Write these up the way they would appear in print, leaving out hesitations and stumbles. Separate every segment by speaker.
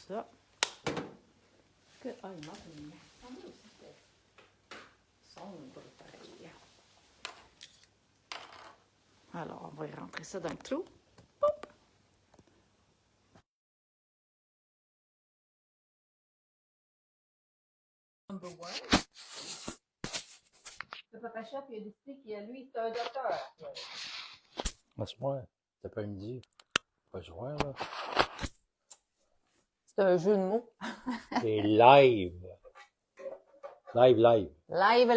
Speaker 1: ça. Il manque une main. Ça semblait aussi que c'était sombre, pareil. Alors, on va y rentrer ça dans le trou. Hop! Number one. Le papa chef, il a décidé qu'il lui, c'est un docteur.
Speaker 2: À ce moment, cet après-midi, pas soir, là.
Speaker 1: C'est un jeu de mots.
Speaker 2: C'est live. Live.
Speaker 1: Live.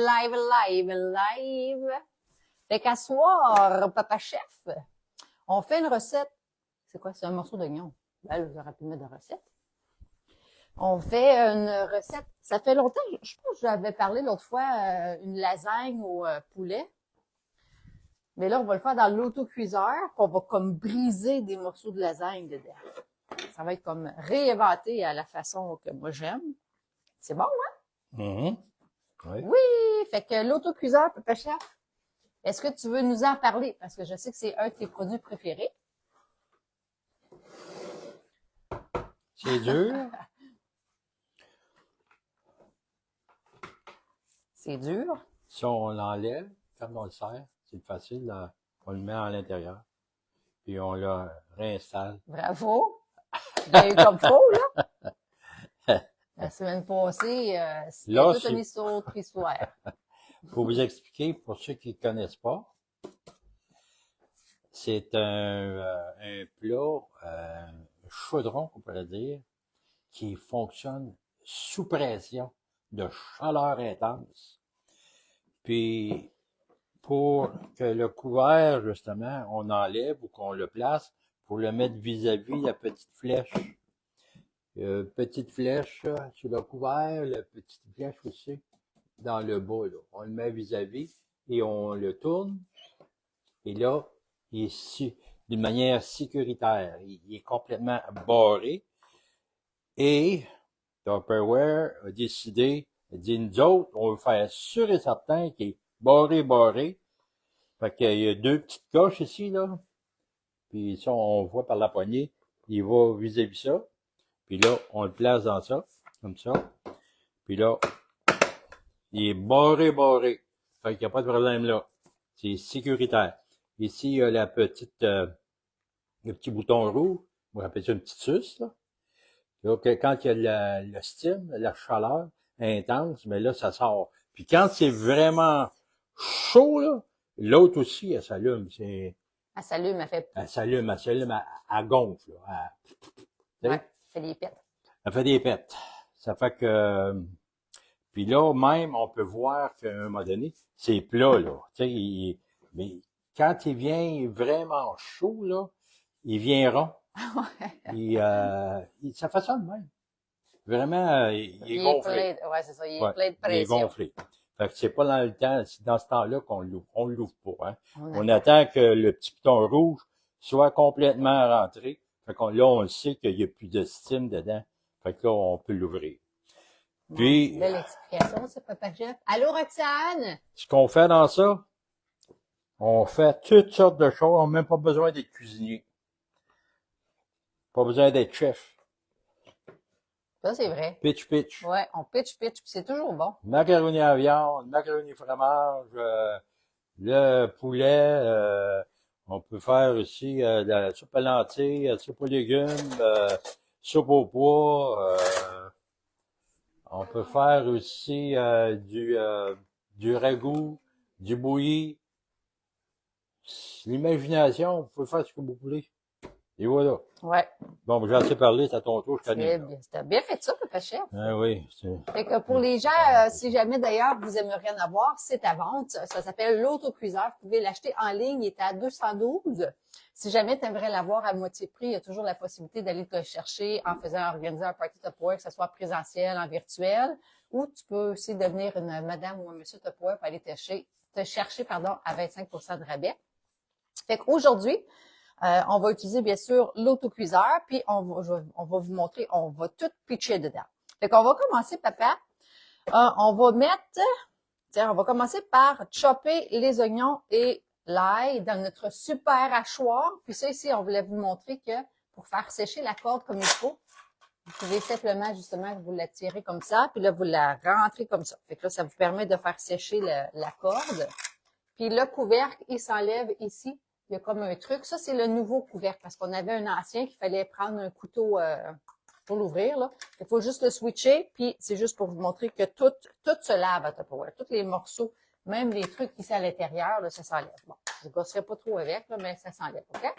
Speaker 1: Fait qu'à soir, papa chef, on fait une recette. C'est quoi? C'est un morceau d'oignon. Ben, là, j'aurais pu mettre de recette. On fait une recette. Ça fait longtemps, je pense que j'avais parlé l'autre fois, une lasagne au poulet. Mais là, on va le faire dans l'autocuiseur, puis on va comme briser des morceaux de lasagne dedans. Ça va être comme réinventé à la façon que moi j'aime. C'est bon, hein?
Speaker 2: Mm-hmm.
Speaker 1: Oui! Fait que l'autocuiseur, papa chef, est-ce que tu veux nous en parler? Parce que je sais que c'est un de tes produits préférés.
Speaker 2: C'est dur.
Speaker 1: C'est dur.
Speaker 2: Si on l'enlève, quand on le serre, c'est facile, là, on le met à l'intérieur. Puis on le réinstalle.
Speaker 1: Bravo! Bien eu comme faux, là. La semaine passée, c'était
Speaker 2: Là,
Speaker 1: toute une autre histoire.
Speaker 2: Pour vous expliquer, pour ceux qui ne connaissent pas, c'est un plat, chaudron, on pourrait dire, qui fonctionne sous pression de chaleur intense. Puis, pour que le couvert, justement, on enlève ou qu'on le place pour le mettre vis-à-vis la petite flèche. Petite flèche sur le couvert, la petite flèche aussi dans le bas. Là. On le met vis-à-vis et on le tourne. Et là, il est d'une manière sécuritaire. Il est complètement barré. Et Tupperware a décidé, a dit, nous autres, on veut faire sûr et certain qu'il est barré. Fait qu'il y a deux petites coches ici, là. Puis ça, on voit par la poignée, il va vis-à-vis ça. Puis là, on le place dans ça, comme ça. Puis là, il est barré. Fait qu'il n'y a pas de problème là. C'est sécuritaire. Ici, il y a la petite, le petit bouton rouge. On appelle ça une petite suce, là. Donc, quand il y a le steam, la chaleur intense, mais là, ça sort. Puis quand c'est vraiment chaud, là, l'autre aussi, elle s'allume.
Speaker 1: Elle s'allume,
Speaker 2: Elle s'allume, elle gonfle, là.
Speaker 1: Ouais, elle fait des pets.
Speaker 2: Elle fait des pets. Ça fait que, puis là, même, on peut voir qu'à un moment donné, c'est plat, là. Tu sais, mais quand il vient vraiment chaud, là, il vient rond. Ça fait ça de même. Vraiment, il est gonflé.
Speaker 1: Ouais, c'est ça, il est plein de pression.
Speaker 2: Il est gonflé. Fait que c'est pas dans le temps, c'est dans ce temps-là qu'on l'ouvre. On l'ouvre pas, hein. On attend que le petit bouton rouge soit complètement rentré. Fait qu'on, là, on sait qu'il n'y a plus de steam dedans. Fait que là, on peut l'ouvrir. Puis.
Speaker 1: Belle explication, ça, papa chef. Allô, Roxane?
Speaker 2: Ce qu'on fait dans ça, on fait toutes sortes de choses. On n'a même pas besoin d'être cuisinier. Pas besoin d'être chef.
Speaker 1: Ça, c'est vrai.
Speaker 2: Pitch.
Speaker 1: Ouais, on pitch, puis c'est toujours bon.
Speaker 2: Macaroni à viande, macaroni fromage, le poulet, on peut faire aussi de la soupe à lentilles, soupe aux légumes, soupe au pois, on peut faire aussi du ragoût, du bouilli. L'imagination, vous pouvez faire ce que vous voulez. Et voilà.
Speaker 1: Ouais.
Speaker 2: Bon, j'ai assez parlé, c'est à ton tour, je connais.
Speaker 1: T'as bien fait ça, papa chef.
Speaker 2: Ah oui.
Speaker 1: Fait que pour les gens, si jamais d'ailleurs vous aimeriez en avoir, c'est à vente. Ça s'appelle l'autocuiseur. Vous pouvez l'acheter en ligne. Il est à 212. Si jamais tu aimerais l'avoir à moitié prix, il y a toujours la possibilité d'aller te le chercher en faisant organiser un party Tupperware, que ce soit présentiel, en virtuel, ou tu peux aussi devenir une madame ou un monsieur Tupperware pour aller te chercher à 25% de rabais. Fait qu'aujourd'hui, on va utiliser bien sûr l'autocuiseur, puis on va vous montrer, on va tout pitcher dedans. Fait qu'on va commencer, papa. On va commencer par chopper les oignons et l'ail dans notre super hachoir. Puis ça ici, on voulait vous montrer que pour faire sécher la corde comme il faut, pouvez simplement, justement, vous la tirer comme ça, puis là, vous la rentrez comme ça. Fait que là, ça vous permet de faire sécher la corde. Puis le couvercle, il s'enlève ici. Il y a comme un truc. Ça, c'est le nouveau couvercle, parce qu'on avait un ancien qu'il fallait prendre un couteau pour l'ouvrir, là. Il faut juste le switcher, puis c'est juste pour vous montrer que tout se lave à Tupperware. Tous les morceaux, même les trucs ici à l'intérieur, là, ça s'enlève. Bon, je ne gosserai pas trop avec, là, mais ça s'enlève, OK?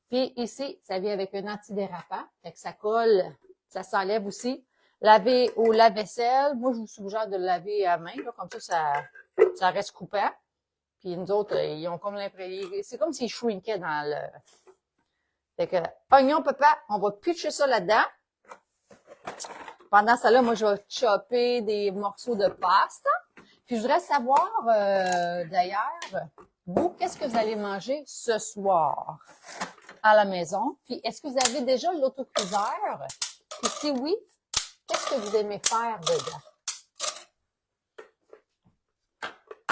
Speaker 1: Puis ici, ça vient avec un antidérapant. Fait que ça colle, ça s'enlève aussi. Laver au lave-vaisselle. Moi, je vous suggère de le laver à main, là, comme ça reste coupant. Puis nous autres, ils ont comme l'impression, c'est comme s'ils shrinkaient dans le... Fait que, oignon, papa, on va pitcher ça là-dedans. Pendant ça, là, moi, je vais chopper des morceaux de pasta. Puis je voudrais savoir, d'ailleurs, vous, qu'est-ce que vous allez manger ce soir à la maison? Puis est-ce que vous avez déjà l'autocuiseur? Puis si oui, qu'est-ce que vous aimez faire dedans?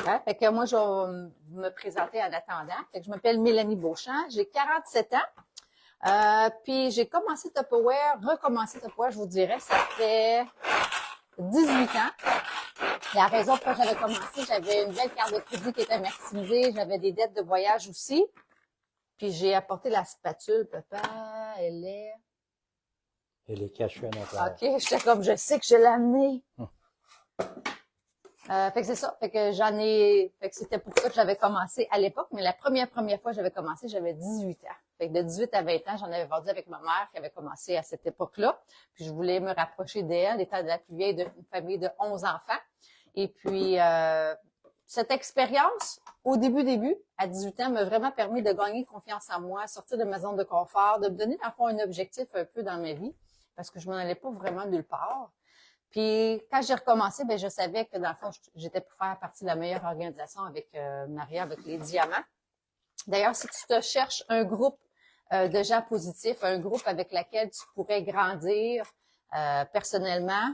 Speaker 1: Ouais, fait que moi, je vais me présenter en attendant. Fait que je m'appelle Mélanie Beauchamp, j'ai 47 ans. Puis j'ai commencé recommencé Tupperware, je vous dirais, ça fait 18 ans. La raison pour laquelle j'avais commencé, j'avais une belle carte de crédit qui était maximisée, j'avais des dettes de voyage aussi. Puis j'ai apporté la spatule, papa, elle est
Speaker 2: cachée en intérieur.
Speaker 1: OK, j'étais comme, je sais que je l'ai amenée. Fait que c'est ça. Fait que fait que c'était pour ça que j'avais commencé à l'époque, mais la première fois que j'avais commencé, j'avais 18 ans. Fait que de 18 à 20 ans, j'en avais vendu avec ma mère qui avait commencé à cette époque-là. Puis je voulais me rapprocher d'elle, étant la plus vieille d'une famille de 11 enfants. Et puis, cette expérience, au début, à 18 ans, m'a vraiment permis de gagner confiance en moi, sortir de ma zone de confort, de me donner, dans le fond, un objectif un peu dans ma vie, parce que je m'en allais pas vraiment nulle part. Puis quand j'ai recommencé, ben je savais que dans le fond, j'étais pour faire partie de la meilleure organisation avec Maria, avec les diamants. D'ailleurs, si tu te cherches un groupe de gens positifs, un groupe avec lequel tu pourrais grandir personnellement,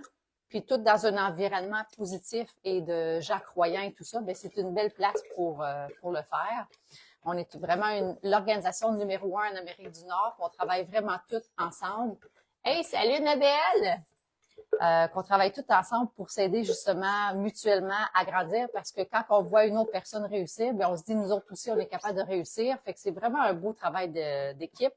Speaker 1: puis tout dans un environnement positif et de gens croyants et tout ça, ben c'est une belle place pour le faire. On est vraiment l'organisation numéro 1 en Amérique du Nord, on travaille vraiment tous ensemble. Hey, salut Nabelle! Qu'on travaille tous ensemble pour s'aider justement mutuellement à grandir, parce que quand on voit une autre personne réussir, bien on se dit nous autres aussi on est capable de réussir. Fait que c'est vraiment un beau travail d'équipe.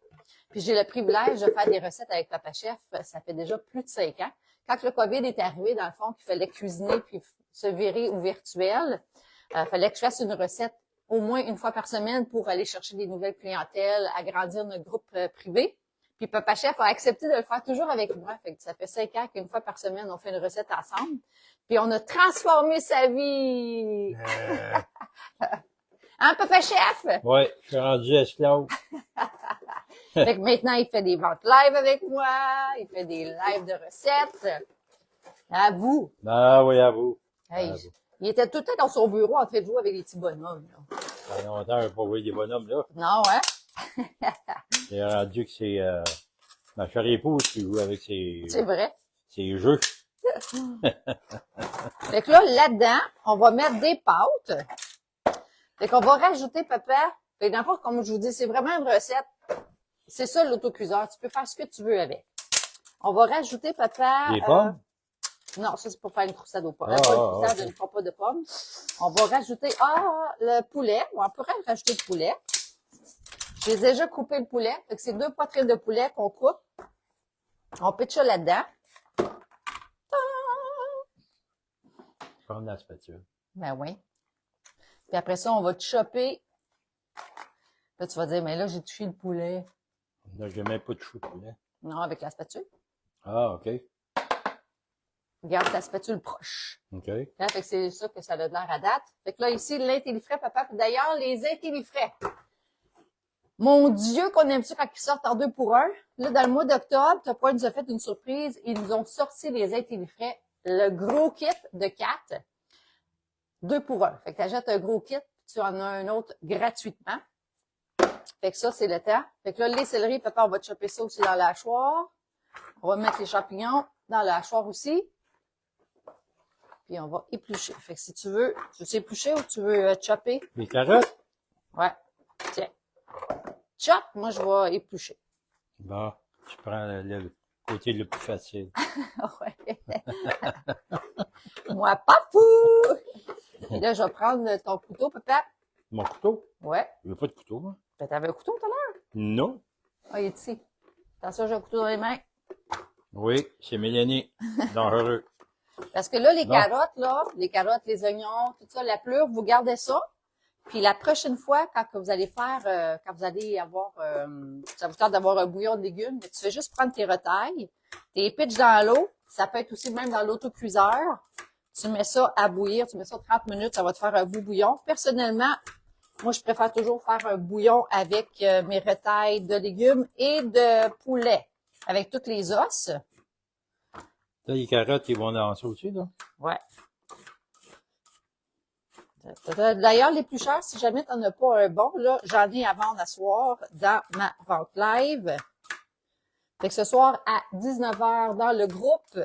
Speaker 1: Puis j'ai le privilège de faire des recettes avec Papa Chef. Ça fait déjà plus de 5 ans. Quand le COVID est arrivé, dans le fond, qu'il fallait cuisiner puis se virer au virtuel, fallait que je fasse une recette au moins une fois par semaine pour aller chercher des nouvelles clientèles, agrandir notre groupe privé. Puis Papa Chef a accepté de le faire toujours avec moi. Fait que ça fait 5 ans qu'une fois par semaine, on fait une recette ensemble. Puis on a transformé sa vie. Hein, Papa Chef?
Speaker 2: Oui, je suis rendu esclave.
Speaker 1: Fait que maintenant, il fait des ventes live avec moi. Il fait des lives de recettes. À vous.
Speaker 2: Ah oui, à vous.
Speaker 1: Hey, il était tout le temps dans son bureau en train de jouer avec les petits bonhommes. Là.
Speaker 2: Ça fait longtemps que je n'ai pas vu des bonhommes là.
Speaker 1: Non, hein?
Speaker 2: J'ai rendu que c'est ma chère épouse qui joue avec ses jeux.
Speaker 1: Fait que là-dedans, on va mettre des pâtes. Fait qu'on va rajouter, papa. Fait que dans le fond, comme je vous dis, c'est vraiment une recette. C'est ça l'autocuiseur. Tu peux faire ce que tu veux avec. On va rajouter, papa.
Speaker 2: Des pommes?
Speaker 1: Non, ça c'est pour faire une croustade aux pommes.
Speaker 2: Ah,
Speaker 1: Pas une croustade,
Speaker 2: ok.
Speaker 1: je ne prends pas de pommes. On va rajouter le poulet. On pourrait rajouter le poulet. J'ai déjà coupé le poulet. Fait que c'est 2 poitrines de poulet qu'on coupe. On pitche ça là-dedans.
Speaker 2: Prendre la spatule.
Speaker 1: Ben oui. Puis après ça, on va chopper. Là, tu vas dire, mais là, j'ai touché le poulet.
Speaker 2: Là, j'ai même pas de chou de poulet.
Speaker 1: Non, avec la spatule.
Speaker 2: Ah, OK.
Speaker 1: Garde ta spatule proche.
Speaker 2: OK.
Speaker 1: Là, fait que c'est ça que ça a l'air à date. Fait que là, ici, l'intellifrais, papa. Puis d'ailleurs, les intellifrais. Mon Dieu, qu'on aime ça quand ils sortent en 2 pour 1. Là, dans le mois d'octobre, Tupperware nous a fait une surprise. Ils nous ont sorti les intellifrais, le gros kit de 4, 2 pour 1. Fait que tu achètes un gros kit, puis tu en as un autre gratuitement. Fait que ça, c'est le temps. Fait que là, les céleris, papa, on va chopper ça aussi dans la hachoir. On va mettre les champignons dans la hachoir aussi. Puis on va éplucher. Fait que si tu veux éplucher ou tu veux chopper?
Speaker 2: Les carottes?
Speaker 1: Ouais. Tiens. Chop, moi je vais éplucher.
Speaker 2: Bon, tu prends côté le plus facile.
Speaker 1: Ouais. Moi, pas fou! Et là, je vais prendre ton couteau, papa.
Speaker 2: Mon couteau?
Speaker 1: Ouais.
Speaker 2: Il n'y a pas de couteau, moi.
Speaker 1: Ben, t'avais un couteau tout à l'heure?
Speaker 2: Non.
Speaker 1: Ah, il est ici. Attention, j'ai un couteau dans les mains.
Speaker 2: Oui, c'est Mélanie. Dangereux.
Speaker 1: Parce que là, les
Speaker 2: Non.
Speaker 1: carottes, les carottes, les oignons, tout ça, la pleure, vous gardez ça. Puis la prochaine fois, quand que vous allez faire, quand vous allez avoir, ça vous tente d'avoir un bouillon de légumes, tu fais juste prendre tes retailles, tes pitches dans l'eau. Ça peut être aussi même dans l'autocuiseur. Tu mets ça à bouillir, tu mets ça 30 minutes, ça va te faire un beau bouillon. Personnellement, moi, je préfère toujours faire un bouillon avec mes retailles de légumes et de poulet, avec toutes les os.
Speaker 2: Là, les carottes, ils vont dans ça aussi, là.
Speaker 1: Ouais. D'ailleurs, les plus chers, si jamais t'en as pas un bon, là, j'en ai à vendre à soir dans ma vente live. Fait que ce soir, à 19h, dans le groupe,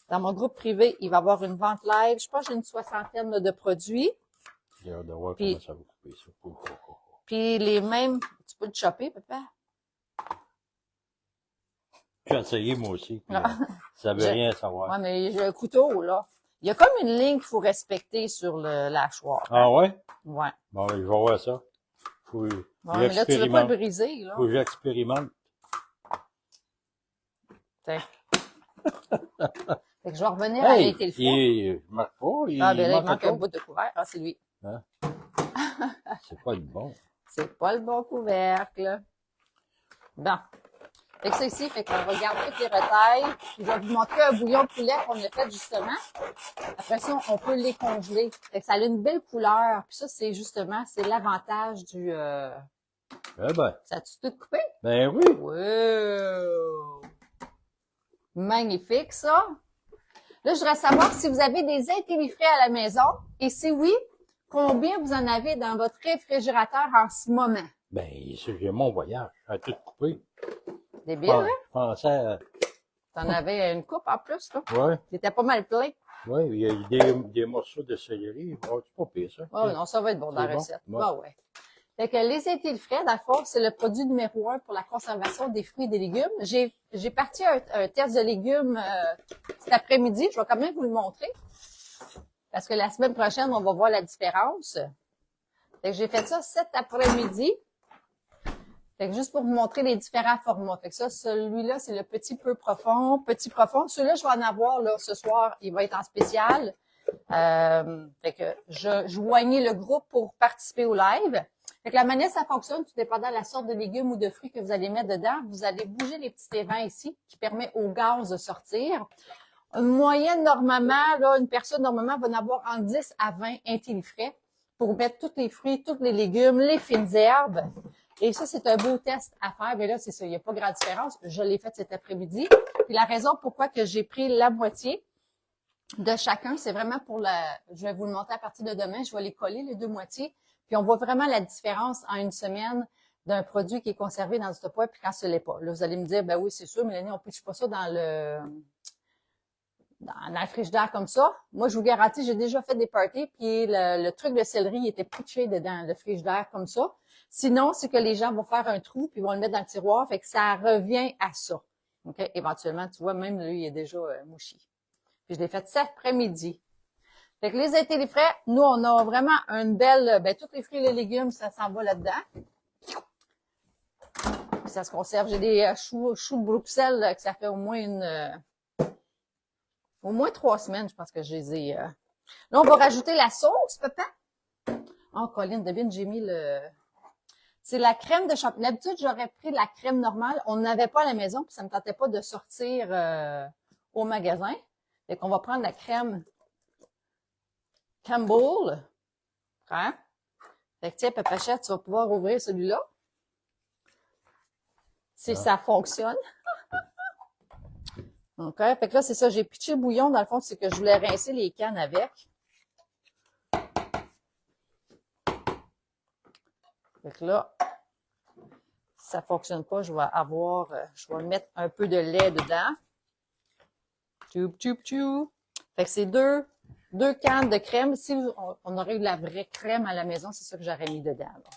Speaker 1: dans mon groupe privé, il va y avoir une vente live. Je pense que j'ai une 60aine de produits.
Speaker 2: J'ai hâte de voir
Speaker 1: Puis-
Speaker 2: comment ça va couper ça.
Speaker 1: Puis les mêmes, tu peux le chopper, papa?
Speaker 2: J'ai essayé, moi aussi. Puis,
Speaker 1: Ah.
Speaker 2: ça veut
Speaker 1: Je-
Speaker 2: rien savoir.
Speaker 1: Ouais, mais j'ai un couteau, là. Il y a comme une ligne qu'il faut respecter sur l'hachoir.
Speaker 2: Ah ouais?
Speaker 1: Ouais.
Speaker 2: Bon, ben, je vais voir ça. Faut que
Speaker 1: Bon, mais là, tu veux pas le
Speaker 2: j'expérimente.
Speaker 1: briser, là.
Speaker 2: Faut que j'expérimente.
Speaker 1: Tiens. Fait que je vais revenir à
Speaker 2: Hey,
Speaker 1: l'été le froid.
Speaker 2: il marque pas. Il
Speaker 1: Ah, ben là, il
Speaker 2: manque
Speaker 1: manque
Speaker 2: quelque
Speaker 1: un
Speaker 2: chose.
Speaker 1: bout de couvert. Ah, c'est lui.
Speaker 2: C'est pas le bon.
Speaker 1: C'est pas le bon couvercle. Bon. Fait que ça ici, fait qu'on va garder toutes les retailles. Puis je vais vous montrer un bouillon de poulet qu'on a fait justement. Après ça, on peut les congeler. Fait que ça a une belle couleur. Puis ça, c'est justement, c'est l'avantage du...
Speaker 2: Eh ben,
Speaker 1: Ça a-tu tout coupé?
Speaker 2: ben oui.
Speaker 1: Wow! Magnifique, ça. Là, je voudrais savoir si vous avez des intellifrais à la maison. Et si oui, combien vous en avez dans votre réfrigérateur en ce moment?
Speaker 2: Ben, j'ai mon voyage. J'ai tout coupé.
Speaker 1: Débile, hein?
Speaker 2: Je pensais,
Speaker 1: T'en avais une coupe en plus, là.
Speaker 2: ouais,
Speaker 1: T'étais pas mal plein.
Speaker 2: ouais, il y a des morceaux de céleri. Oh, c'est pas pire, ça.
Speaker 1: Oh non, ça va être bon dans la
Speaker 2: C'est bon?
Speaker 1: recette.
Speaker 2: Ouais.
Speaker 1: Ah ouais. Fait que les intellifrais, dans le fond, c'est le produit numéro 1 pour la conservation des fruits et des légumes. J'ai parti un test de légumes cet après-midi. Je vais quand même vous le montrer. Parce que la semaine prochaine, on va voir la différence. Fait que j'ai fait ça cet après-midi. Fait que juste pour vous montrer les différents formats. Fait que ça, celui-là, c'est le petit peu profond, petit profond. Celui-là, je vais en avoir, là, ce soir. Il va être en spécial. Fait que je joignais le groupe pour participer au live. Fait que la manière ça fonctionne, tout dépendant de la sorte de légumes ou de fruits que vous allez mettre dedans, vous allez bouger les petits évents ici, qui permet au gaz de sortir. Une moyenne, normalement, là, une personne, normalement, va en avoir entre 10 à 20 intellifrais pour mettre tous les fruits, tous les légumes, les fines herbes. Et ça, c'est un beau test à faire. Mais là, c'est ça, il n'y a pas grande différence. Je l'ai fait cet après-midi. Puis la raison pourquoi que j'ai pris la moitié de chacun, c'est vraiment pour je vais vous le montrer à partir de demain. Je vais les coller, les deux moitiés. Puis on voit vraiment la différence en une semaine d'un produit qui est conservé dans ce poids puis quand ce l'est pas. Là, vous allez me dire, ben oui, c'est sûr, Mélanie, on ne pitche pas ça dans le frigidaire comme ça. Moi, je vous garantis, j'ai déjà fait des parties, puis le truc de céleri il était pitché dedans le frigidaire comme ça. Sinon, c'est que les gens vont faire un trou, puis vont le mettre dans le tiroir, fait que ça revient à ça. OK? Éventuellement, tu vois, même lui, il est déjà mouchi. Puis je l'ai fait cet après-midi. Fait que les intellifrais, nous, on a vraiment une belle... Ben, tous les fruits et les légumes, ça s'en va là-dedans. Puis ça se conserve. J'ai des choux de Bruxelles, là, que ça fait au moins 3 semaines, je pense que je les ai... Là, on va rajouter la sauce, papa. Oh, Colline, devine, j'ai mis c'est la crème de champignons. D'habitude, j'aurais pris la crème normale. On n'avait pas à la maison, puis ça me tentait pas de sortir au magasin. Fait qu'on va prendre la crème Campbell. Hein? Fait que tiens, Papachette, tu vas pouvoir ouvrir celui-là. Si ça fonctionne. OK. Fait que là, c'est ça. J'ai pitché le bouillon. Dans le fond, c'est que je voulais rincer les cannes avec. Fait que là, si ça fonctionne pas, je vais mettre un peu de lait dedans. Fait que c'est deux cannes de crème. Si on aurait eu de la vraie crème à la maison, c'est ça que j'aurais mis dedans. Là.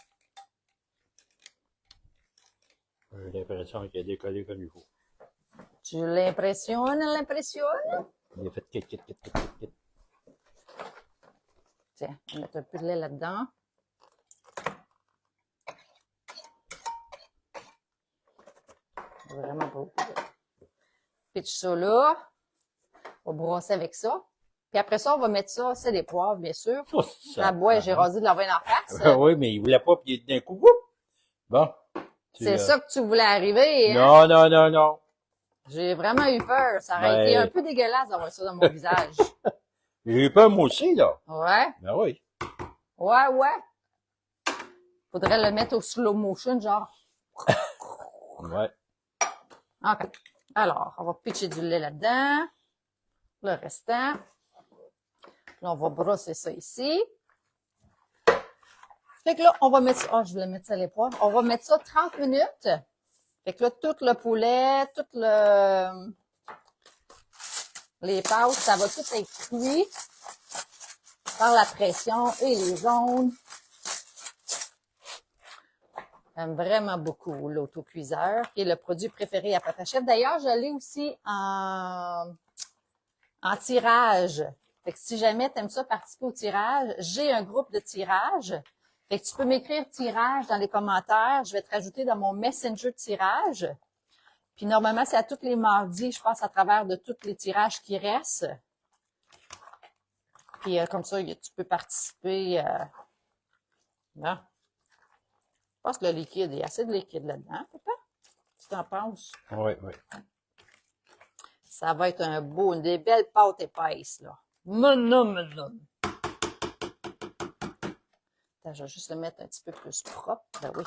Speaker 2: J'ai l'impression qu'il a décollé comme il faut.
Speaker 1: Tu l'impressionnes?
Speaker 2: Il a fait kit.
Speaker 1: Tiens, on va mettre un peu de lait là-dedans. Vraiment beau. Pitch ça là. On va brosser avec ça. Puis après ça, on va mettre ça, c'est des poivres, bien sûr.
Speaker 2: Oh,
Speaker 1: Ah, bois, j'ai rasé de l'envoyer en face.
Speaker 2: Oui, mais il voulait pas, puis d'un coup, whoop! Bon.
Speaker 1: C'est ça que tu voulais arriver, hein?
Speaker 2: Non.
Speaker 1: J'ai vraiment eu peur. Ça aurait été un peu dégueulasse d'avoir ça dans mon visage.
Speaker 2: J'ai eu peur, moi aussi, là.
Speaker 1: Ouais.
Speaker 2: Ben oui.
Speaker 1: Ouais. Faudrait le mettre au slow motion, genre.
Speaker 2: Ouais.
Speaker 1: OK. Alors, on va pitcher du lait là-dedans. Le restant. Là, on va brosser ça ici. Fait que là, on va mettre ça. Je voulais mettre ça les poivres. On va mettre ça 30 minutes. Fait que là, tout le poulet, les pâtes, ça va tout être cuit par la pression et les ondes. J'aime vraiment beaucoup l'autocuiseur, qui est le produit préféré à Papa Chef. D'ailleurs, je l'ai aussi en tirage. Fait que si jamais tu aimes ça participer au tirage, j'ai un groupe de tirage. Fait que tu peux m'écrire tirage dans les commentaires. Je vais te rajouter dans mon messenger de tirage. Puis normalement, c'est à tous les mardis, je passe à travers de tous les tirages qui restent. Puis comme ça, tu peux participer. Non. Je pense que le liquide, il y a assez de liquide là-dedans, papa. Tu t'en penses?
Speaker 2: Oui.
Speaker 1: Ça va être des belles pâtes épaisses, là. Non. Attends, je vais juste le mettre un petit peu plus propre. Ben oui.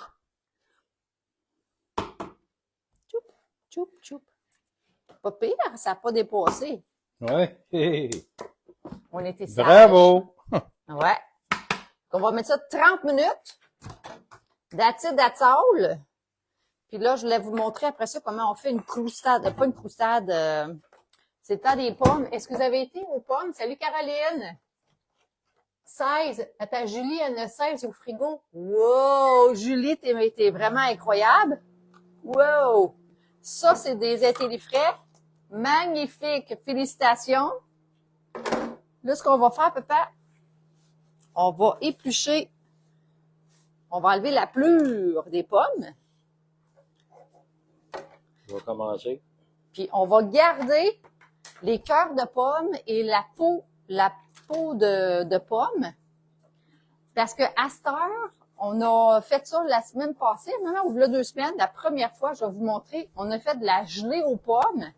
Speaker 1: Choup. Pas pire, ça n'a pas dépassé.
Speaker 2: Ouais.
Speaker 1: On était sages.
Speaker 2: Bravo!
Speaker 1: Ouais. On va mettre ça 30 minutes. That's it, that's all. Puis là, je voulais vous montrer après ça comment on fait une croustade. Pas une croustade, c'est le temps des pommes. Est-ce que vous avez été aux pommes? Salut Caroline! 16. Attends, Julie, elle en a 16 au frigo. Wow! Julie, t'es vraiment incroyable. Wow! Ça, c'est des intellifrais. Magnifique! Félicitations! Là, ce qu'on va faire, papa, on va éplucher. On va enlever la pelure des pommes.
Speaker 2: Je vais commencer.
Speaker 1: Puis, on va garder les cœurs de pommes et la peau de pommes. Parce que à cette heure, on a fait ça la semaine passée, maintenant, ou là 2 semaines, la première fois, je vais vous montrer, on a fait de la gelée aux pommes.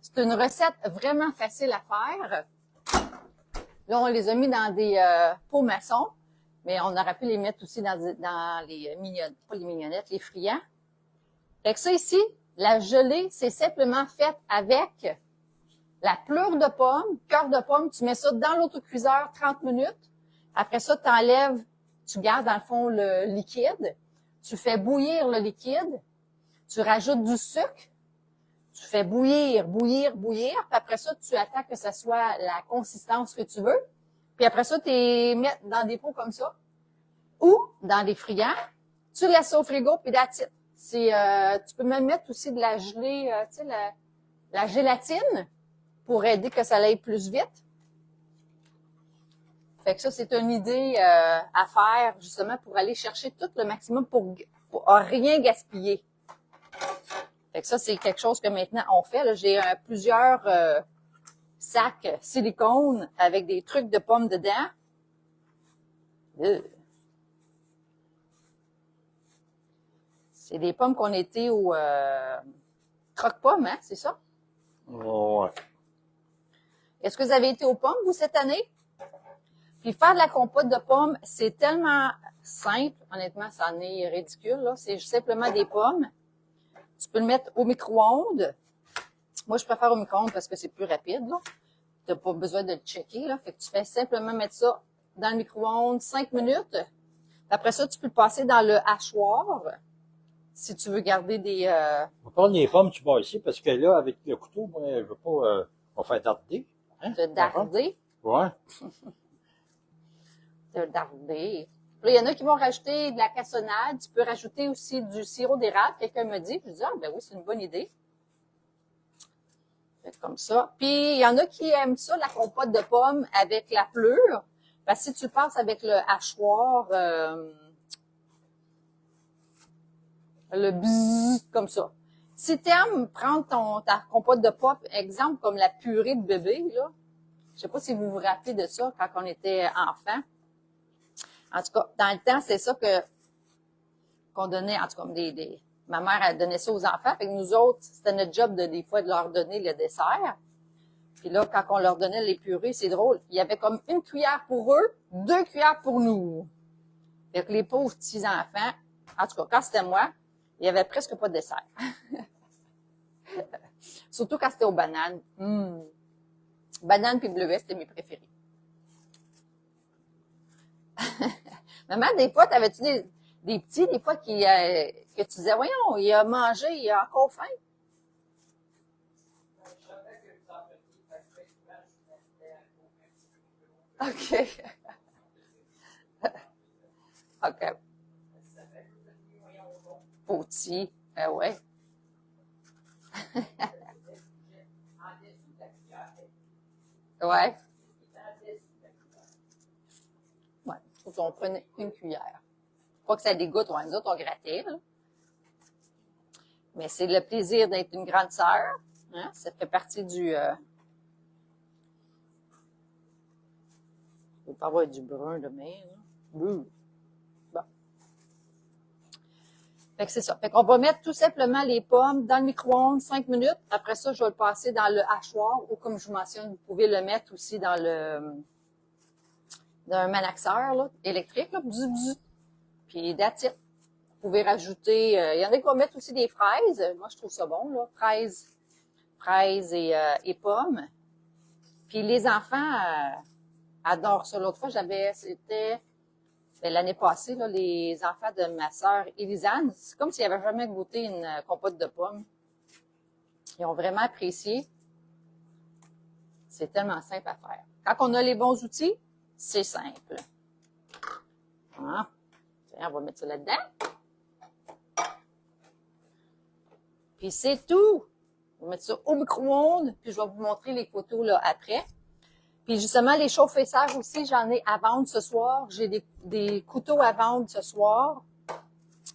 Speaker 1: C'est une recette vraiment facile à faire. Là, on les a mis dans des pots maçons, mais on aurait pu les mettre aussi dans les mignonnettes, pas les mignonnettes, les friands. Fait que ça ici, la gelée, c'est simplement fait avec la pelure de pomme, cœur de pomme, tu mets ça dans l'autocuiseur 30 minutes. Après ça, tu enlèves, tu gardes dans le fond le liquide. Tu fais bouillir le liquide. Tu rajoutes du sucre. Tu fais bouillir. Puis après ça, tu attends que ça soit la consistance que tu veux. Puis après ça, tu les mets dans des pots comme ça. Ou dans des friands. Tu laisses ça au frigo, puis that's it. Tu peux même mettre aussi de la gelée, tu sais, la gélatine pour aider que ça aille plus vite. Fait que ça, c'est une idée à faire justement pour aller chercher tout le maximum pour rien gaspiller. Fait que ça, c'est quelque chose que maintenant on fait. Là, j'ai plusieurs sacs silicone avec des trucs de pommes dedans. C'est des pommes qu'on était au croque-pomme, hein, c'est ça?
Speaker 2: Ouais.
Speaker 1: Est-ce que vous avez été aux pommes, vous, cette année? Puis faire de la compote de pommes, c'est tellement simple. Honnêtement, ça en est ridicule, là. C'est simplement des pommes. Tu peux le mettre au micro-ondes. Moi, je préfère au micro-ondes parce que c'est plus rapide, là. T'as pas besoin de le checker, là. Fait que tu fais simplement mettre ça dans le micro-ondes 5 minutes. Après ça, tu peux le passer dans le hachoir. Si tu veux garder des...
Speaker 2: On va prendre les pommes, tu vas ici, parce que là, avec le couteau, moi, je veux pas, on va faire darder. Hein?
Speaker 1: de darder.
Speaker 2: Ouais.
Speaker 1: De darder. Là, il y en a qui vont rajouter de la cassonade. Tu peux rajouter aussi du sirop d'érable. Quelqu'un me dit. Je dis, ah, ben oui, c'est une bonne idée. Fait comme ça. Puis, il y en a qui aiment ça, la compote de pommes avec la pleure. Parce que si tu le passes avec le hachoir, le bzzz, comme ça. Si t'aimes prendre ta compote de pommes, exemple comme la purée de bébé, là, je sais pas si vous vous rappelez de ça quand on était enfant. En tout cas, dans le temps, c'est ça qu'on donnait, en tout cas, ma mère, elle donnait ça aux enfants. Fait que nous autres, c'était notre job des fois de leur donner le dessert. Puis là, quand on leur donnait les purées, c'est drôle. Il y avait comme une cuillère pour eux, 2 cuillères pour nous. Fait que les pauvres petits-enfants, en tout cas, quand c'était moi, il y avait presque pas de dessert. Surtout quand c'était aux bananes. Bananes puis bleuets, c'était mes préférés. Maman, des fois, t'avais-tu des petits, des fois, que tu disais, voyons, il a mangé, il a encore faim? OK. OK. Petit. Ouais. Ouais. Ouais. Faut qu'on prenne une cuillère. Pas que ça dégoûte, ouais, nous autres, on grattait, là. Mais c'est le plaisir d'être une grande sœur. Hein? Ça fait partie du... il peut pas avoir du brun demain, là. Bon. Fait que c'est ça. Fait qu'on va mettre tout simplement les pommes dans le micro-ondes 5 minutes. Après ça, je vais le passer dans le hachoir ou comme je vous mentionne, vous pouvez le mettre aussi dans un malaxeur là, électrique. Là. Bzz, bzz. Puis that's it. Vous pouvez rajouter... il y en a qui vont mettre aussi des fraises. Moi, je trouve ça bon, là. Fraises et pommes. Puis les enfants adorent ça. L'autre fois, c'était l'année passée, là, les enfants de ma sœur Élisane, c'est comme s'ils n'avaient jamais goûté une compote de pommes. Ils ont vraiment apprécié. C'est tellement simple à faire. Quand on a les bons outils, c'est simple. Hein? On va mettre ça là-dedans. Puis c'est tout. On va mettre ça au micro-ondes, puis je vais vous montrer les photos là après. Puis justement, les chauffe-faissage aussi, j'en ai à vendre ce soir. J'ai des couteaux à vendre ce soir.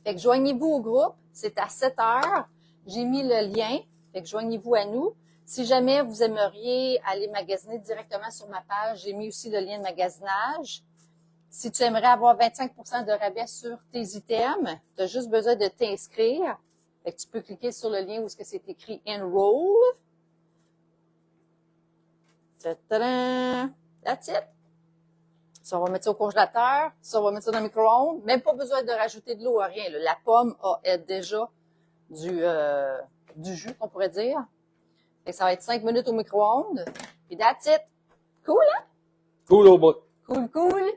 Speaker 1: Fait que joignez-vous au groupe. C'est à 7 heures. J'ai mis le lien. Fait que joignez-vous à nous. Si jamais vous aimeriez aller magasiner directement sur ma page, j'ai mis aussi le lien de magasinage. Si tu aimerais avoir 25% de rabais sur tes items, tu as juste besoin de t'inscrire. Fait que tu peux cliquer sur le lien où est-ce que c'est écrit Enroll. Ta-ta-da! That's it. Ça, on va mettre ça au congélateur. Ça, on va mettre ça dans le micro-ondes. Même pas besoin de rajouter de l'eau à rien. Là. La pomme a déjà du jus, on pourrait dire. Fait que ça va être 5 minutes au micro-ondes. Puis that's it. Cool, hein?
Speaker 2: Cool au bout.
Speaker 1: Cool, cool.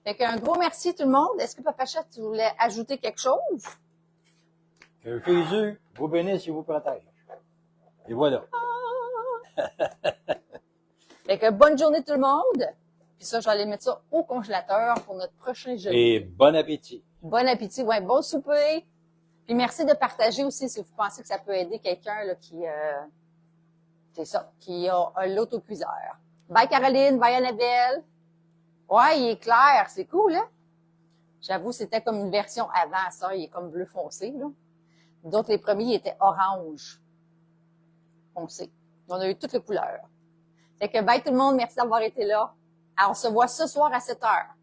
Speaker 1: Fait qu'un gros merci tout le monde. Est-ce que Papa Chat, tu voulais ajouter quelque chose?
Speaker 2: Que Jésus vous bénisse et vous protège. Et voilà.
Speaker 1: Fait que bonne journée tout le monde. Puis ça, je vais aller mettre ça au congélateur pour notre prochain jeudi.
Speaker 2: Et bon appétit.
Speaker 1: Bon appétit, ouais, bon souper. Puis merci de partager aussi si vous pensez que ça peut aider quelqu'un là qui c'est ça, qui a un l'autocuiseur. Bye Caroline, bye Annabelle. Ouais, il est clair, c'est cool, hein? J'avoue, c'était comme une version avant ça, il est comme bleu foncé, là. D'autres, les premiers, ils étaient orange foncé. On a eu toutes les couleurs. Fait que bye tout le monde, merci d'avoir été là. Alors, on se voit ce soir à 7 heures.